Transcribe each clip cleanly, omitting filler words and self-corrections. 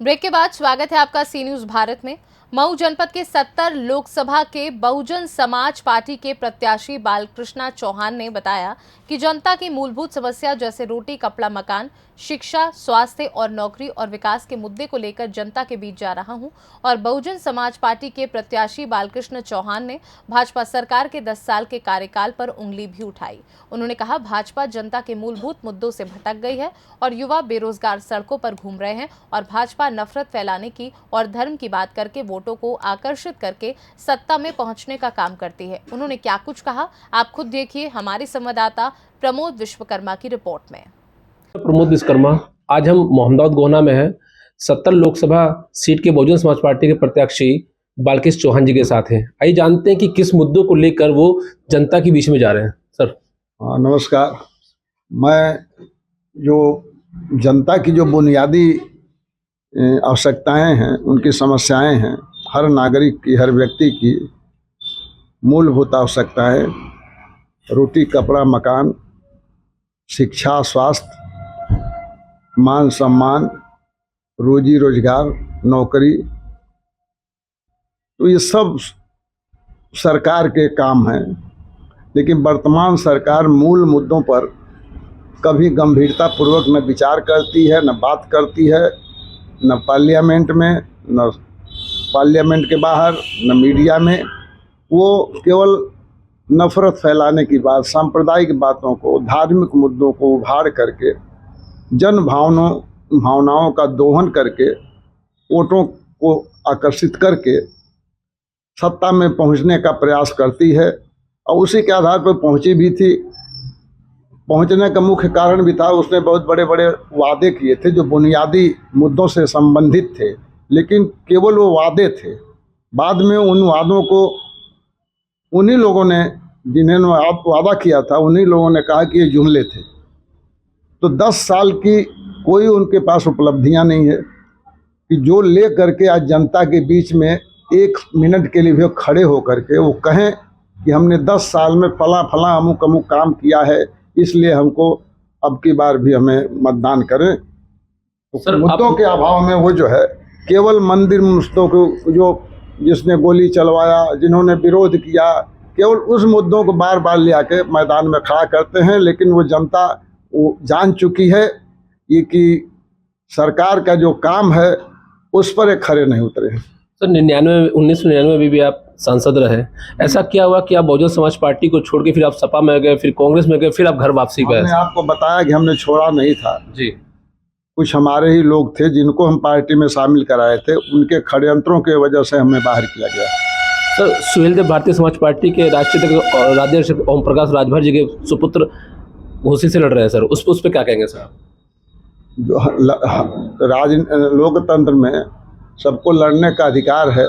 Break के बाद स्वागत है आपका सी न्यूज भारत में। मऊ जनपद के 70 लोकसभा के बहुजन समाज पार्टी के प्रत्याशी बालकृष्णा चौहान ने बताया कि जनता की मूलभूत समस्या जैसे रोटी, कपड़ा, मकान, शिक्षा, स्वास्थ्य और नौकरी और विकास के मुद्दे को लेकर जनता के बीच जा रहा हूं और बहुजन समाज पार्टी के प्रत्याशी बालकृष्ण चौहान ने भाजपा सरकार के 10 साल के कार्यकाल पर उंगली भी उठाई। उन्होंने कहा, भाजपा जनता के मूलभूत मुद्दों से भटक गई है और युवा बेरोजगार सड़कों पर घूम रहे हैं और भाजपा नफरत फैलाने की और धर्म की बात करके वोटों को आकर्षित करके सत्ता में पहुंचने का काम करती है। उन्होंने क्या कुछ कहा, आप खुद देखिए हमारे संवाददाता प्रमोद विश्वकर्मा की रिपोर्ट में। प्रमोद विश्वकर्मा, आज हम मोहम्मदाबाद गोहना में हैं। 70 लोकसभा सीट के बहुजन समाज पार्टी के प्रत्याशी बालकृष्ण चौहान जी के साथ हैं। आइए जानते हैं कि किस मुद्दों को लेकर वो जनता के बीच में जा रहे हैं। सर नमस्कार। मैं जो जनता की जो बुनियादी आवश्यकताएं हैं, उनकी समस्याएं हैं, हर नागरिक की, हर व्यक्ति की मूलभूत आवश्यकताएं, रोटी, कपड़ा, मकान, शिक्षा, स्वास्थ्य, मान सम्मान, रोजी रोजगार, नौकरी, तो ये सब सरकार के काम हैं। लेकिन वर्तमान सरकार मूल मुद्दों पर कभी गंभीरता पूर्वक न विचार करती है, न बात करती है, न पार्लियामेंट में, न पार्लियामेंट के बाहर, न मीडिया में। वो केवल नफरत फैलाने की बात, सांप्रदायिक बातों को, धार्मिक मुद्दों को उभार करके, जन भावनाओं का दोहन करके, वोटों को आकर्षित करके सत्ता में पहुंचने का प्रयास करती है और उसी के आधार पर पहुंची भी थी। पहुंचने का मुख्य कारण भी था, उसने बहुत बड़े बड़े वादे किए थे जो बुनियादी मुद्दों से संबंधित थे, लेकिन केवल वो वादे थे। बाद में उन वादों को उन्हीं लोगों ने, जिन्होंने वादा किया था, उन्हीं लोगों ने कहा कि ये जुमले थे। तो 10 साल की कोई उनके पास उपलब्धियां नहीं है कि जो ले करके आज जनता के बीच में 1 मिनट के लिए भी खड़े होकर के वो कहें कि हमने 10 साल में फला अमुक अमुक काम किया है, इसलिए हमको अब की बार भी हमें मतदान करें। तो मुद्दों के अभाव में वो जो है केवल मंदिर मुस्तों को, जो जिसने गोली चलवाया, जिन्होंने विरोध किया, केवल उस मुद्दों को बार बार ले आके मैदान में खड़ा करते हैं। लेकिन वो जनता वो जान चुकी है ये कि सरकार का जो काम है उस पर एक खरे नहीं उतरे हैं। सर 1999 में भी आप सांसद रहे, ऐसा क्या हुआ कि आप बहुजन समाज पार्टी को छोड़ के फिर आप सपा में गए, फिर कांग्रेस में गए, फिर आप घर वापसी गए? मैंने आपको बताया कि हमने छोड़ा नहीं था जी। कुछ हमारे ही लोग थे जिनको हम पार्टी में शामिल कराए थे, उनके षड्यंत्रों की वजह से हमें बाहर किया गया। सर सुहेलदेव भारतीय समाज पार्टी के राष्ट्रीय राज्याध्यक्ष ओम प्रकाश राजभर जी के सुपुत्र घोसी से लड़ रहे हैं सर, उस पर क्या कहेंगे सर? जो लोकतंत्र में सबको लड़ने का अधिकार है,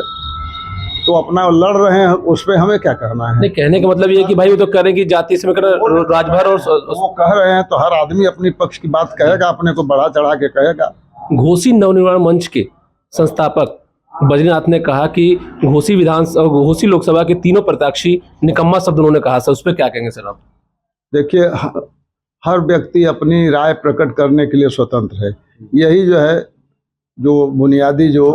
तो अपना लड़ रहे हैं, उस पर हमें क्या करना है? नहीं, कहने का मतलब ये है कि भाई वो तो कह रहे हैं कि जाति समीकरण राजभर और वो कह रहे हैं, तो हर आदमी अपनी पक्ष की बात कहेगा, अपने को बढ़ा चढ़ा के कहेगा। घोसी नवनिर्माण मंच के संस्थापक बद्रीनाथ ने कहा कि घोसी लोकसभा के तीनों प्रत्याशी निकम्मा शब्द उन्होंने कहा सर, उस पर क्या कहेंगे सर आप? देखिए, हर व्यक्ति अपनी राय प्रकट करने के लिए स्वतंत्र है। यही जो है, जो बुनियादी जो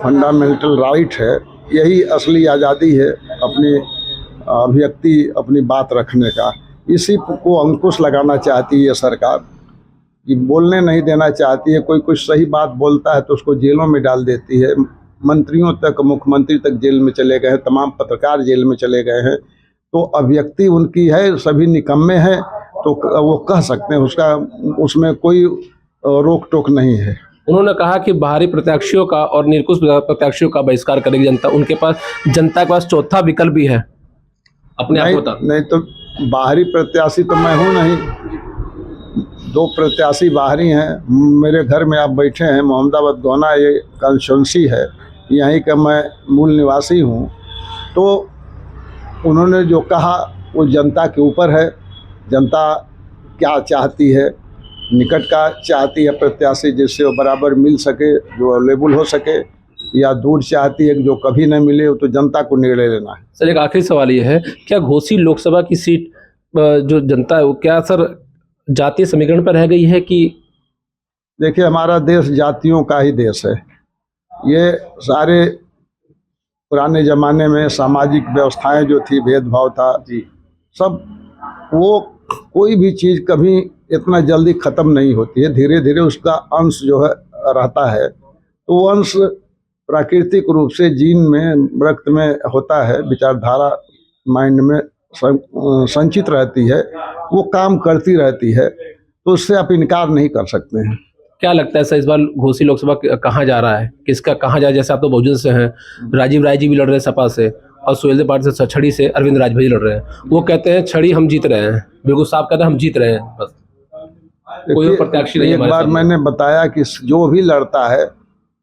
फंडामेंटल राइट है, यही असली आज़ादी है अपनी अभिव्यक्ति, अपनी बात रखने का। इसी को अंकुश लगाना चाहती है सरकार, कि बोलने नहीं देना चाहती है। कोई कुछ सही बात बोलता है तो उसको जेलों में डाल देती है। मंत्रियों तक, मुख्यमंत्री तक जेल में चले गए हैं, तमाम पत्रकार जेल में चले गए हैं। तो अभिव्यक्ति उनकी है, सभी निकम्मे हैं, तो वो कह सकते हैं, उसमें कोई रोक टोक नहीं है। उन्होंने कहा कि बाहरी प्रत्याशियों का और निरंकुश प्रत्याशियों का बहिष्कार करेगी जनता। उनके पास, जनता के पास चौथा विकल्प भी है अपने आप होता नहीं। तो बाहरी प्रत्याशी तो मैं हूँ नहीं, 2 प्रत्याशी बाहरी हैं। मेरे घर में आप बैठे हैं, मोहम्मदाबाद गोहना ये कंस्टिट्यूंसी है, यहीं का मैं मूल निवासी हूँ। तो उन्होंने जो कहा वो जनता के ऊपर है। जनता क्या चाहती है, निकट का चाहती है प्रत्याशी जिससे वो बराबर मिल सके, जो अवेलेबल हो सके, या दूर चाहती है कि जो कभी न मिले, तो जनता को निर्णय लेना है। सर एक आखिरी सवाल ये है, क्या घोसी लोकसभा की सीट जो जनता है वो क्या सर जातीय समीकरण पर रह गई है कि? देखिए, हमारा देश जातियों का ही देश है। ये सारे पुराने ज़माने में सामाजिक व्यवस्थाएं जो थी, भेदभाव था जी सब, वो कोई भी चीज़ कभी इतना जल्दी ख़त्म नहीं होती है, धीरे धीरे उसका अंश जो है रहता है। तो वो अंश प्राकृतिक रूप से जीन में, रक्त में होता है, विचारधारा माइंड में संचित रहती है, वो काम करती रहती है, तो उससे आप इनकार नहीं कर सकते हैं। क्या लगता है सर, इस बार घोसी लोकसभा कहाँ जा रहा है, किसका कहाँ जा, जैसे आप तो बहुजन से हैं, राजीव राय जी भी लड़ रहे हैं सपा से, और सुहेलदेव पार्टी से छड़ी से अरविंद राजभर लड़ रहे हैं। वो कहते हैं छड़ी हम जीत रहे हैं, बिल्कुल साफ कहते हैं हम जीत रहे हैं, बस कोई और प्रत्याशी नहीं है एक हमारे बार सामने। मैंने बताया कि जो भी लड़ता है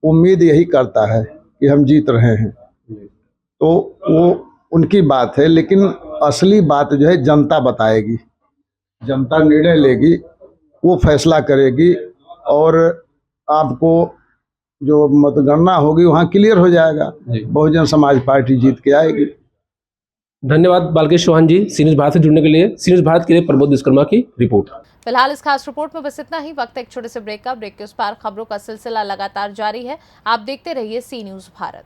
उम्मीद यही करता है कि हम जीत रहे हैं, तो वो उनकी बात है, लेकिन असली बात जो है जनता बताएगी, जनता निर्णय लेगी, वो फैसला करेगी, और आपको जो मतगणना होगी वहाँ क्लियर हो जाएगा, जी। बहुजन समाज पार्टी जीत के आएगी। धन्यवाद बालकेश चौहान जी, सी न्यूज़ भारत से जुड़ने के लिए। सी न्यूज़ भारत के लिए प्रमोद विश्वकर्मा की रिपोर्ट। फिलहाल इस खास रिपोर्ट में बस इतना ही। वक्त एक छोटे से ब्रेक का। ब्रेक के उस पार खबरों का सिलसिला लगातार जारी है। आप देखते रहिए सी न्यूज़ भारत।